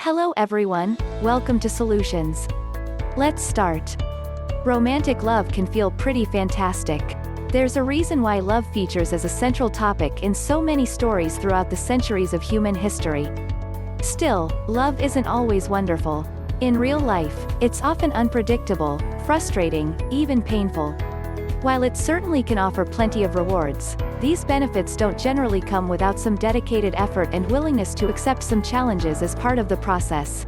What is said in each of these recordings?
Hello everyone, welcome to Solutions. Let's start. Romantic love can feel pretty fantastic. There's a reason why love features as a central topic in so many stories throughout the centuries of human history. Still, love isn't always wonderful. In real life, it's often unpredictable, frustrating, even painful. While it certainly can offer plenty of rewards, these benefits don't generally come without some dedicated effort and willingness to accept some challenges as part of the process.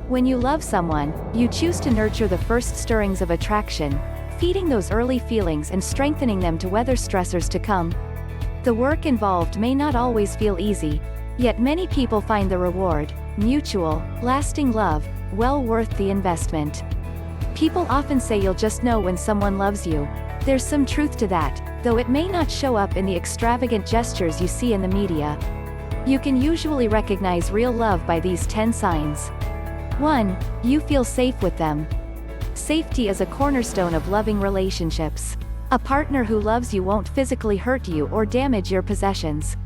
When you love someone, you choose to nurture the first stirrings of attraction, feeding those early feelings and strengthening them to weather stressors to come. The work involved may not always feel easy, yet many people find the reward, mutual, lasting love, well worth the investment. People often say you'll just know when someone loves you. There's some truth to that, though it may not show up in the extravagant gestures you see in the media. You can usually recognize real love by these 10 signs. 1. You feel safe with them. Safety is a cornerstone of loving relationships. A partner who loves you won't physically hurt you or damage your possessions.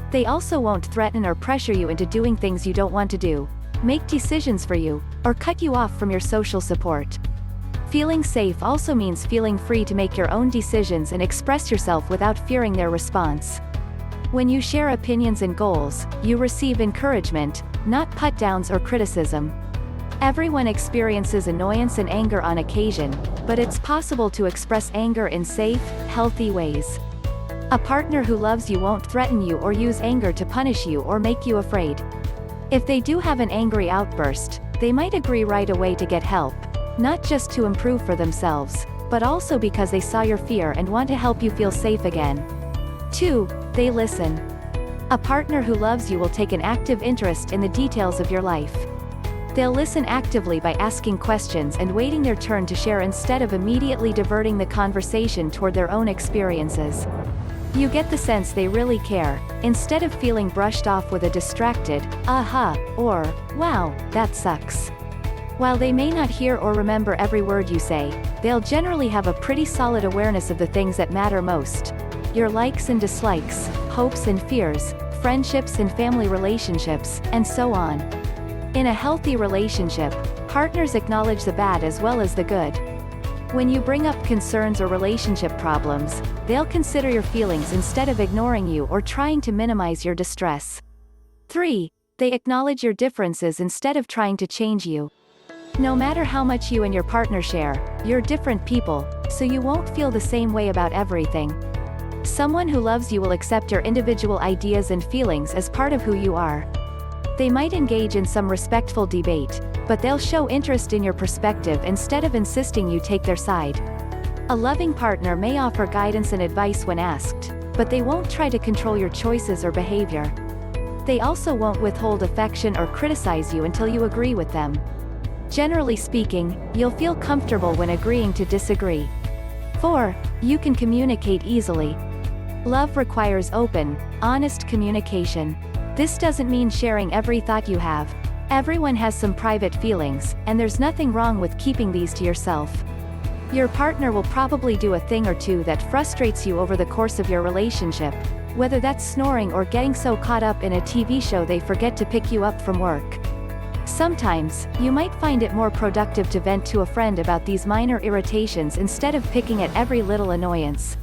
They also won't threaten or pressure you into doing things you don't want to do, make decisions for you, or cut you off from your social support. Feeling safe also means feeling free to make your own decisions and express yourself without fearing their response. When you share opinions and goals, you receive encouragement, not put-downs or criticism. Everyone experiences annoyance and anger on occasion, but it's possible to express anger in safe, healthy ways. A partner who loves you won't threaten you or use anger to punish you or make you afraid. If they do have an angry outburst, they might agree right away to get help, not just to improve for themselves, but also because they saw your fear and want to help you feel safe again. 2. They listen. A partner who loves you will take an active interest in the details of your life. They'll listen actively by asking questions and waiting their turn to share instead of immediately diverting the conversation toward their own experiences. You get the sense they really care, instead of feeling brushed off with a distracted, "aha," or, "wow, that sucks." While they may not hear or remember every word you say, they'll generally have a pretty solid awareness of the things that matter most. Your likes and dislikes, hopes and fears, friendships and family relationships, and so on. In a healthy relationship, partners acknowledge the bad as well as the good. When you bring up concerns or relationship problems, they'll consider your feelings instead of ignoring you or trying to minimize your distress. 3. They acknowledge your differences instead of trying to change you. No matter how much you and your partner share, you're different people, so you won't feel the same way about everything. Someone who loves you will accept your individual ideas and feelings as part of who you are. They might engage in some respectful debate, but they'll show interest in your perspective instead of insisting you take their side. A loving partner may offer guidance and advice when asked, but they won't try to control your choices or behavior. They also won't withhold affection or criticize you until you agree with them. Generally speaking, you'll feel comfortable when agreeing to disagree. 4. You can communicate easily. Love requires open, honest communication. This doesn't mean sharing every thought you have. Everyone has some private feelings, and there's nothing wrong with keeping these to yourself. Your partner will probably do a thing or two that frustrates you over the course of your relationship, whether that's snoring or getting so caught up in a TV show they forget to pick you up from work. Sometimes, you might find it more productive to vent to a friend about these minor irritations instead of picking at every little annoyance.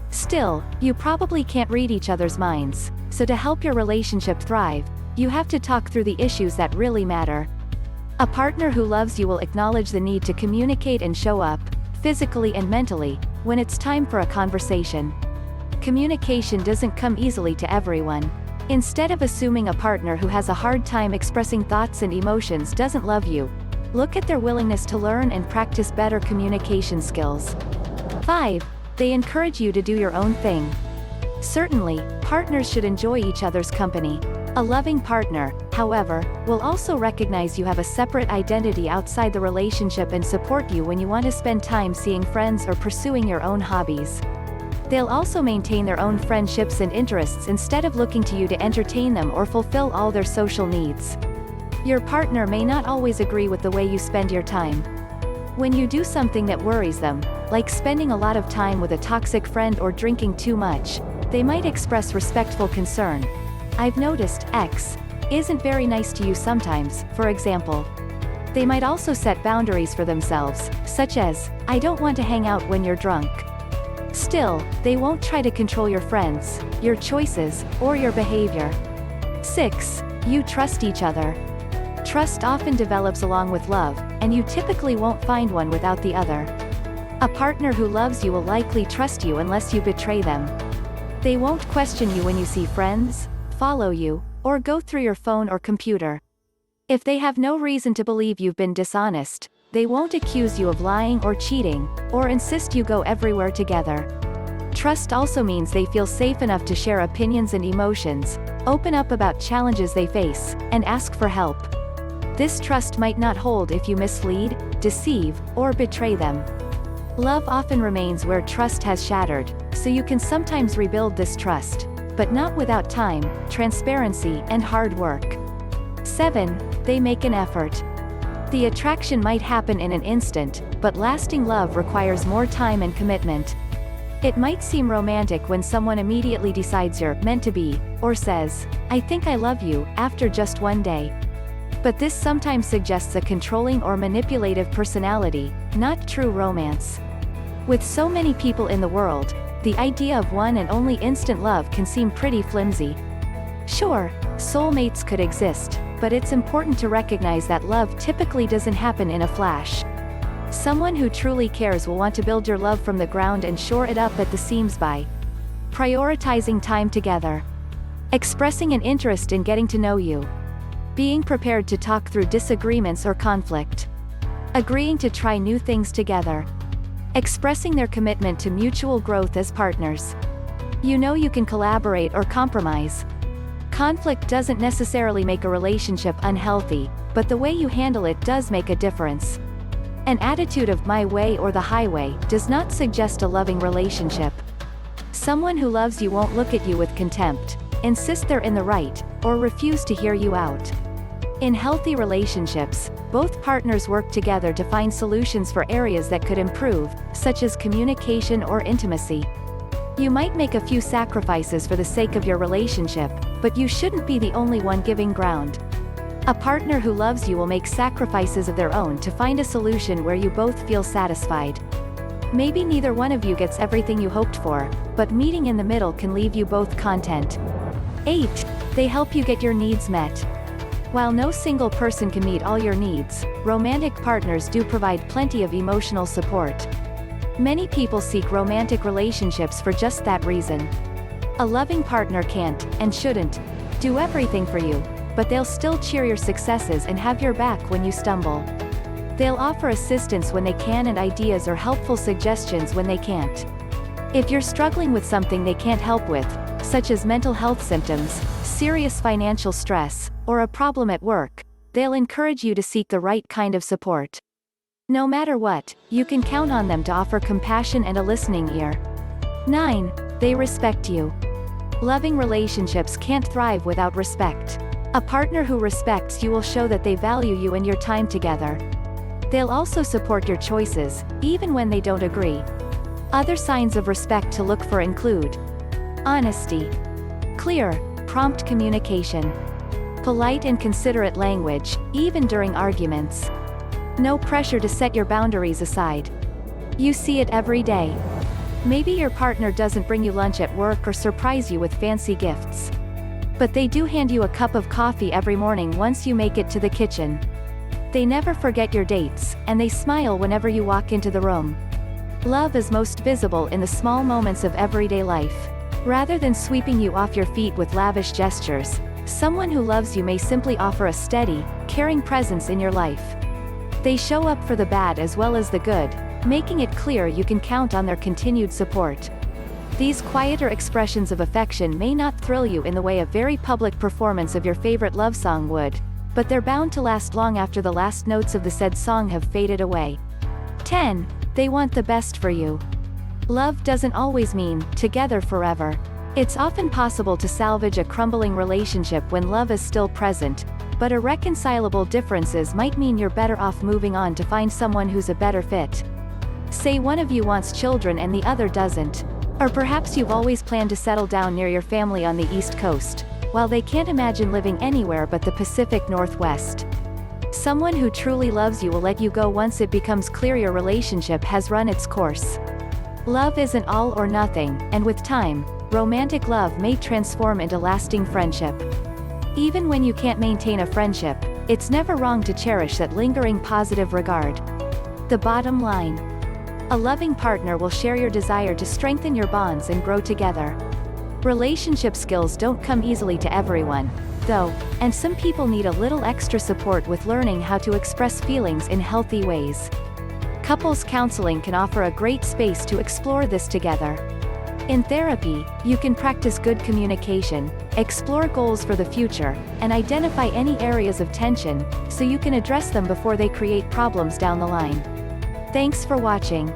Still, you probably can't read each other's minds, so to help your relationship thrive, you have to talk through the issues that really matter. A partner who loves you will acknowledge the need to communicate and show up, physically and mentally, when it's time for a conversation. Communication doesn't come easily to everyone. Instead of assuming a partner who has a hard time expressing thoughts and emotions doesn't love you, look at their willingness to learn and practice better communication skills. 5. They encourage you to do your own thing. Certainly, partners should enjoy each other's company. A loving partner, however, will also recognize you have a separate identity outside the relationship and support you when you want to spend time seeing friends or pursuing your own hobbies. They'll also maintain their own friendships and interests instead of looking to you to entertain them or fulfill all their social needs. Your partner may not always agree with the way you spend your time. When you do something that worries them, like spending a lot of time with a toxic friend or drinking too much, they might express respectful concern. "I've noticed X. isn't very nice to you sometimes, for example. They might also set boundaries for themselves, such as, I don't want to hang out when you're drunk. Still, they won't try to control your friends, your choices, or your behavior. 6. You trust each other. Trust often develops along with love, and you typically won't find one without the other. A partner who loves you will likely trust you unless you betray them. They won't question you when you see friends, follow you, or go through your phone or computer. If they have no reason to believe you've been dishonest, they won't accuse you of lying or cheating, or insist you go everywhere together. Trust also means they feel safe enough to share opinions and emotions, open up about challenges they face, and ask for help. This trust might not hold if you mislead, deceive, or betray them. Love often remains where trust has shattered, so you can sometimes rebuild this trust, but not without time, transparency, and hard work. 7. They make an effort. The attraction might happen in an instant, but lasting love requires more time and commitment. It might seem romantic when someone immediately decides you're meant to be, or says, I think I love you, after just one day. But this sometimes suggests a controlling or manipulative personality, not true romance. With so many people in the world, the idea of one and only instant love can seem pretty flimsy. Sure, soulmates could exist, but it's important to recognize that love typically doesn't happen in a flash. Someone who truly cares will want to build your love from the ground and shore it up at the seams by prioritizing time together, expressing an interest in getting to know you, being prepared to talk through disagreements or conflict, agreeing to try new things together, expressing their commitment to mutual growth as partners. You know you can collaborate or compromise. Conflict doesn't necessarily make a relationship unhealthy, but the way you handle it does make a difference. An attitude of my way or the highway does not suggest a loving relationship. Someone who loves you won't look at you with contempt, insist they're in the right, or refuse to hear you out. In healthy relationships, both partners work together to find solutions for areas that could improve, such as communication or intimacy. You might make a few sacrifices for the sake of your relationship, but you shouldn't be the only one giving ground. A partner who loves you will make sacrifices of their own to find a solution where you both feel satisfied. Maybe neither one of you gets everything you hoped for, but meeting in the middle can leave you both content. 8. They help you get your needs met. While no single person can meet all your needs, romantic partners do provide plenty of emotional support. Many people seek romantic relationships for just that reason. A loving partner can't, and shouldn't, do everything for you, but they'll still cheer your successes and have your back when you stumble. They'll offer assistance when they can and ideas or helpful suggestions when they can't. If you're struggling with something they can't help with, such as mental health symptoms, serious financial stress, or a problem at work, they'll encourage you to seek the right kind of support. No matter what, you can count on them to offer compassion and a listening ear. 9. They respect you. Loving relationships can't thrive without respect. A partner who respects you will show that they value you and your time together. They'll also support your choices, even when they don't agree. Other signs of respect to look for include honesty, clear, prompt communication, polite and considerate language, even during arguments. No pressure to set your boundaries aside. You see it every day. Maybe your partner doesn't bring you lunch at work or surprise you with fancy gifts. But they do hand you a cup of coffee every morning once you make it to the kitchen. They never forget your dates, and they smile whenever you walk into the room. Love is most visible in the small moments of everyday life. Rather than sweeping you off your feet with lavish gestures, someone who loves you may simply offer a steady, caring presence in your life. They show up for the bad as well as the good, making it clear you can count on their continued support. These quieter expressions of affection may not thrill you in the way a very public performance of your favorite love song would, but they're bound to last long after the last notes of the said song have faded away. 10. They want the best for you. Love doesn't always mean together forever. It's often possible to salvage a crumbling relationship when love is still present, but irreconcilable differences might mean you're better off moving on to find someone who's a better fit. Say one of you wants children and the other doesn't. Or perhaps you've always planned to settle down near your family on the East Coast. while they can't imagine living anywhere but the Pacific Northwest. Someone who truly loves you will let you go once it becomes clear your relationship has run its course. Love isn't all or nothing, and with time, romantic love may transform into lasting friendship. Even when you can't maintain a friendship, it's never wrong to cherish that lingering positive regard. The bottom line: a loving partner will share your desire to strengthen your bonds and grow together. Relationship skills don't come easily to everyone, though, and some people need a little extra support with learning how to express feelings in healthy ways. Couples counseling can offer a great space to explore this together. In therapy, you can practice good communication, explore goals for the future, and identify any areas of tension, so you can address them before they create problems down the line. Thanks for watching.